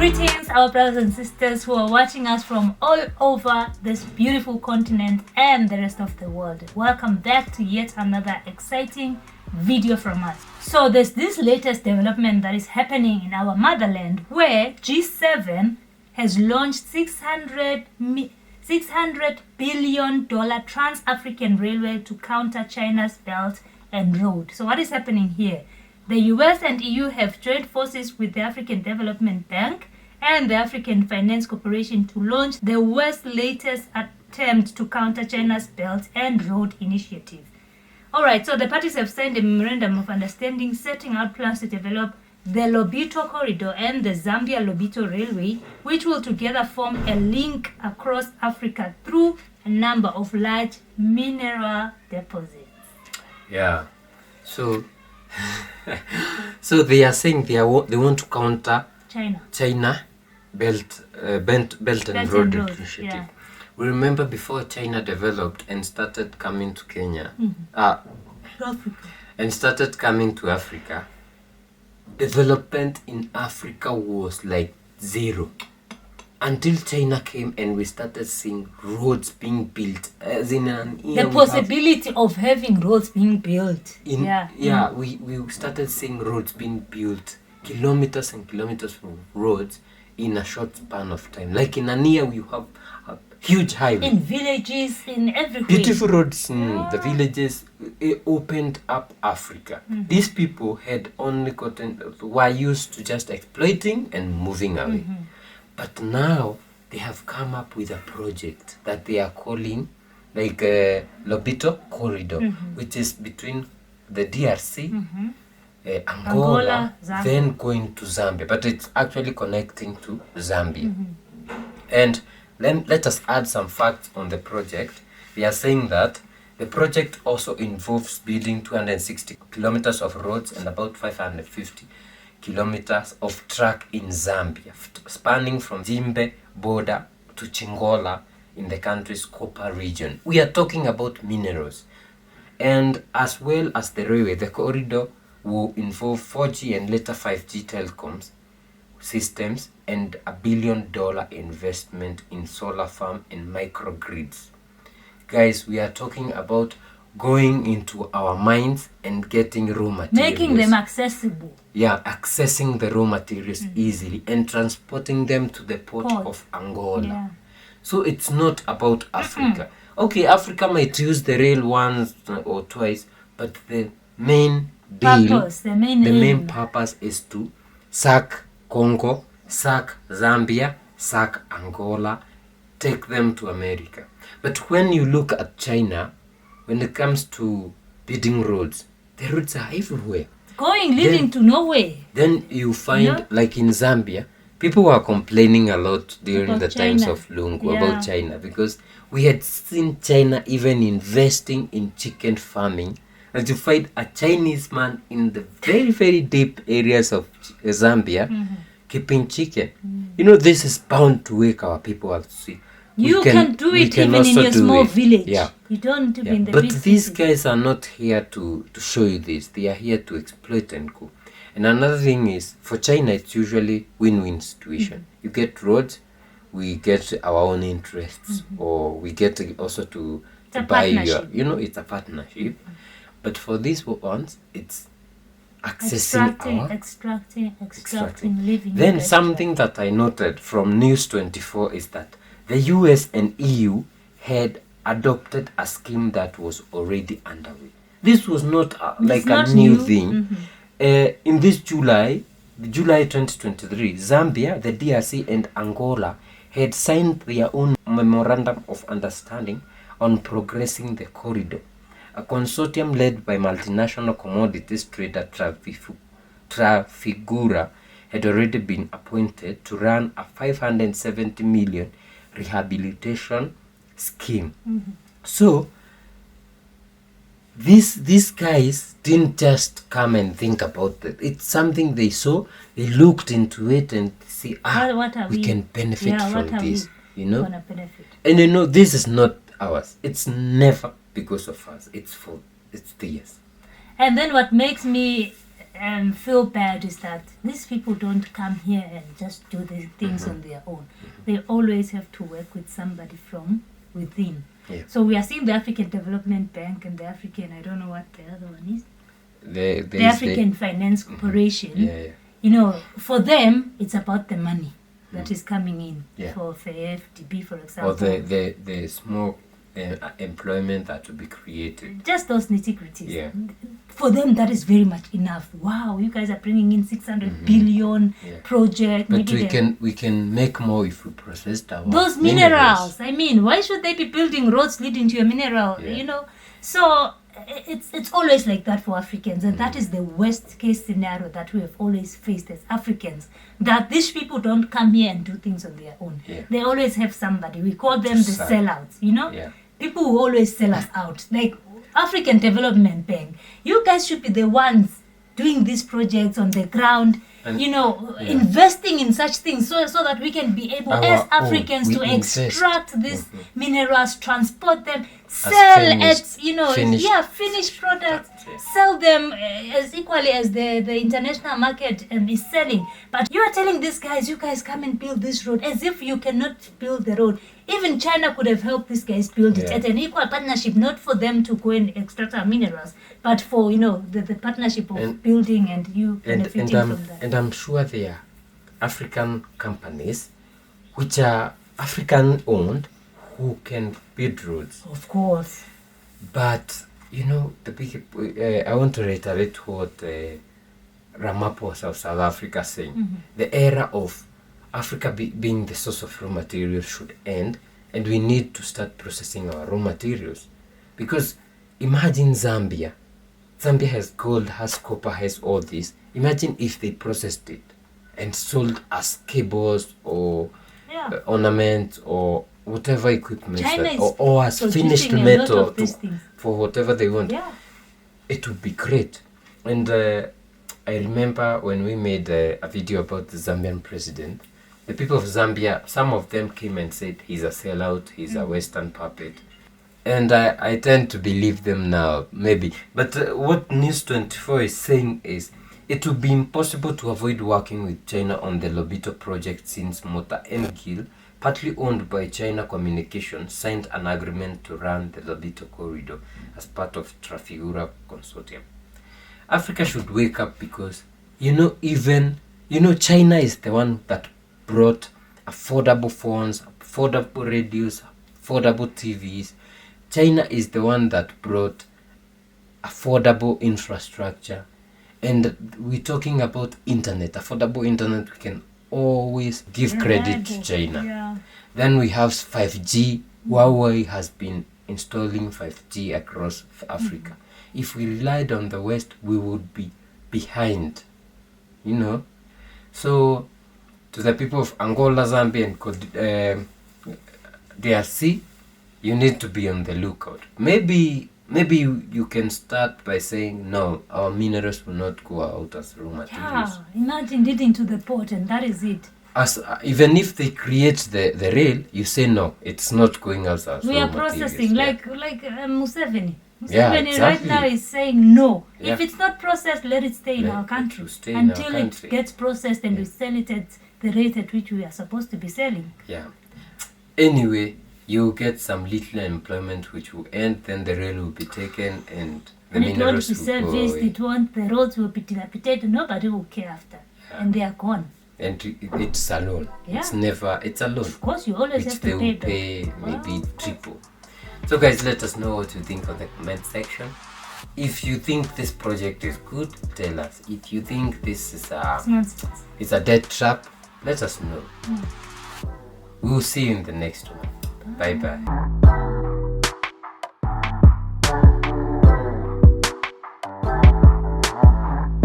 Greetings, our brothers and sisters who are watching us from all over this beautiful continent and the rest of the world. Welcome back to yet another exciting video from us. So there's this latest development that is happening in our motherland where G7 has launched $600 billion trans-African railway to counter China's Belt and Road. So what is happening here? The US and EU have joined forces with the African Development Bank and the African Finance Corporation to launch the West's latest attempt to counter China's Belt and Road initiative. Alright, so the parties have signed a memorandum of understanding setting out plans to develop the Lobito Corridor and the Zambia Lobito Railway, which will together form a link across Africa through a number of large mineral deposits. Yeah, so they are saying they want to counter China Belt and Road initiative. Yeah. We remember before China developed and started coming to Kenya, and started coming to Africa, development in Africa was like zero until China came and we started seeing roads being built. As in the possibility of having roads being built. We started seeing roads being built, kilometers and kilometers of roads in a short span of time. Like in a year, we have a huge highway. In villages, in everywhere. Beautiful roads in the villages. It opened up Africa. These people had only were used to just exploiting and moving away. But now they have come up with a project that they are calling like Lobito Corridor, which is between the DRC, Angola, then going to Zambia. But it's actually connecting to Zambia. And let us add some facts on the project. They are saying that the project also involves building 260 kilometers of roads and about 550 kilometers of track in Zambia, spanning from Zimbe border to Chingola in the country's copper region. We are talking about minerals. And as well as the railway, the corridor will involve 4G and later 5G telecoms systems and $1 billion investment in solar farm and microgrids. Guys, we are talking about going into our mines and getting raw materials. Making them accessible. Yeah, accessing the raw materials easily and transporting them to the port of Angola. Yeah. So it's not about Africa. Okay, Africa might use the rail once or twice, but the main purpose is to sack Congo, sack Zambia, sack Angola, take them to America. But when you look at China, when it comes to building roads, the roads are everywhere. Leading to nowhere. Then you find, like in Zambia, people were complaining a lot during about the times of Lungu about China, because we had seen China even investing in chicken farming. And you find a Chinese man in the very, very deep areas of Zambia keeping chicken. You know, this is bound to wake our people up to see. You can do it even in your small village. Yeah. You don't do it in the big But these guys are not here to show you this. They are here to exploit and go. And another thing is, for China, it's usually win-win situation. You get roads, we get our own interests, or we get also to buy your, it's a partnership. But for these ones, it's extracting living. Then something that I noted from News 24 is that the US and EU had adopted a scheme that was already underway. This was not a new thing. In this July 2023, Zambia, the DRC, and Angola had signed their own memorandum of understanding on progressing the corridor. A consortium led by multinational commodities trader Trafigura had already been appointed to run a 570 million rehabilitation scheme. So these guys didn't just come and think about it. It's something they saw, they looked into it and see, we can benefit from this, And this is not ours. It's never because of us. It's theirs. And then what makes me feel bad is that these people don't come here and just do the things on their own. They always have to work with somebody from within. Yeah. So we are seeing the African Development Bank and the African, I don't know what the other one is, the African Finance Corporation. Yeah. You know, for them, it's about the money that is coming in for the FDB, for example. Or the small employment that will be created. Just those nitty-gritties. Yeah. For them, that is very much enough. Wow, you guys are bringing in 600 billion project. But we can make more if we process those minerals. I mean, why should they be building roads leading to a mineral? Yeah. You know, so it's always like that for Africans, and that is the worst case scenario that we have always faced as Africans. That these people don't come here and do things on their own. Yeah. They always have somebody. We call them the sellouts. You know. Yeah. People who always sell us out, like African Development Bank. You guys should be the ones doing these projects on the ground, and, investing in such things so that we can be able, as Africans, to extract these minerals, transport them, sell finished products, sell them as equally as the international market is selling. But you are telling these guys, you guys come and build this road, as if you cannot build the road. Even China could have helped these guys build it at an equal partnership, not for them to go and extract our minerals, but for the partnership of building and you benefiting from that. And I'm sure there are African companies which are African owned who can build roads. Of course. But the big I want to reiterate what Ramaphosa of South Africa saying. The era of Africa being the source of raw materials should end, and we need to start processing our raw materials. Because imagine Zambia. Zambia has gold, has copper, has all this. Imagine if they processed it and sold as cables or ornaments or whatever equipment or as finished metal for whatever they want. Yeah. It would be great. And I remember when we made a video about the Zambian president, the people of Zambia, some of them came and said he's a sellout, he's a Western puppet. And I tend to believe them now, maybe. But what News 24 is saying is, it would be impossible to avoid working with China on the Lobito project since Mota Mgil, partly owned by China Communications, signed an agreement to run the Lobito Corridor as part of Trafigura Consortium. Africa should wake up because, China is the one that brought affordable phones, affordable radios, affordable TVs. China is the one that brought affordable infrastructure. And we're talking about internet, affordable internet. We can always give credit to China. Yeah. Then we have 5G. Huawei has been installing 5G across Africa. If we relied on the West, we would be behind. So to the people of Angola, Zambia, and DRC, you need to be on the lookout. Maybe you can start by saying, no, our minerals will not go out as raw materials. Yeah, imagine leading to the port and that is it. Even if they create the rail, you say, no, it's not going out as we raw are processing, materials. like Museveni. Exactly. Right now is saying no. If it's not processed, let it stay in our country until it gets processed and we sell it at the rate at which we are supposed to be selling. Yeah. Anyway, you get some little employment which will end, then the rail will be taken and the minerals will go away. The roads will be dilapidated, nobody will care after. And they are gone. And it's a loan. Yeah. It's a loan. Of course, you always have to pay. They will pay maybe triple. So guys, let us know what you think on the comment section. If you think this project is good, tell us. If you think this is it's a dead trap, let us know. We'll see you in the next one. Bye bye.